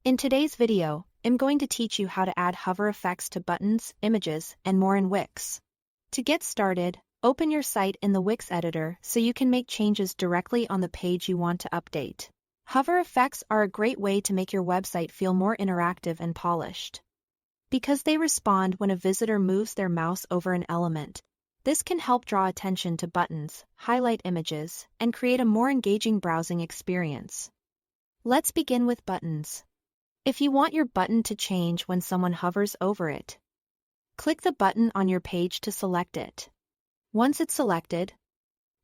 In today's video, I'm going to teach you how to add hover effects to buttons, images, and more in Wix. To get started, open your site in the Wix editor so you can make changes directly on the page you want to update. Hover effects are a great way to make your website feel more interactive and polished. Because they respond when a visitor moves their mouse over an element, this can help draw attention to buttons, highlight images, and create a more engaging browsing experience. Let's begin with buttons. If you want your button to change when someone hovers over it, click the button on your page to select it. Once it's selected,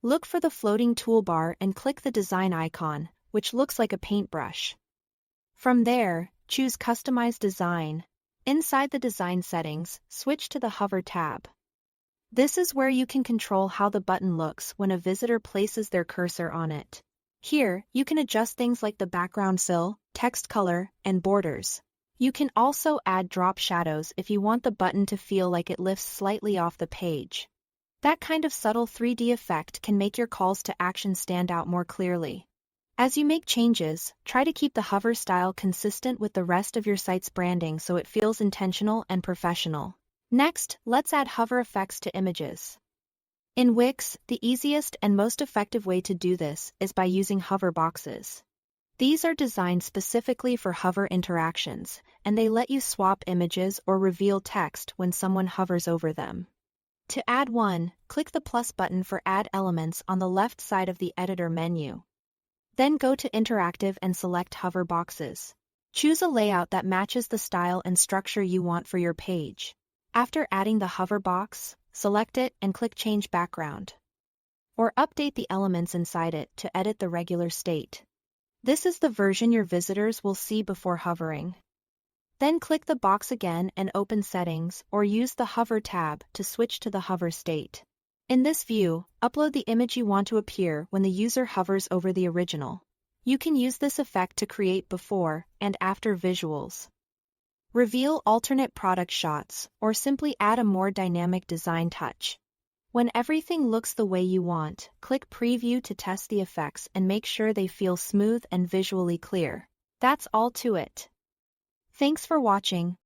look for the floating toolbar and click the design icon, which looks like a paintbrush. From there, choose Customize Design. Inside the design settings, switch to the Hover tab. This is where you can control how the button looks when a visitor places their cursor on it. Here, you can adjust things like the background fill, text color, and borders. You can also add drop shadows if you want the button to feel like it lifts slightly off the page. That kind of subtle 3D effect can make your calls to action stand out more clearly. As you make changes, try to keep the hover style consistent with the rest of your site's branding so it feels intentional and professional. Next, let's add hover effects to images. In Wix, the easiest and most effective way to do this is by using hover boxes. These are designed specifically for hover interactions, and they let you swap images or reveal text when someone hovers over them. To add one, click the plus button for Add Elements on the left side of the editor menu. Then go to Interactive and select Hover Boxes. Choose a layout that matches the style and structure you want for your page. After adding the hover box, select it and click Change Background. Or update the elements inside it to edit the regular state. This is the version your visitors will see before hovering. Then click the box again and open Settings or use the Hover tab to switch to the hover state. In this view, upload the image you want to appear when the user hovers over the original. You can use this effect to create before and after visuals. Reveal alternate product shots, or simply add a more dynamic design touch. When everything looks the way you want, click Preview to test the effects and make sure they feel smooth and visually clear. That's all to it. Thanks for watching.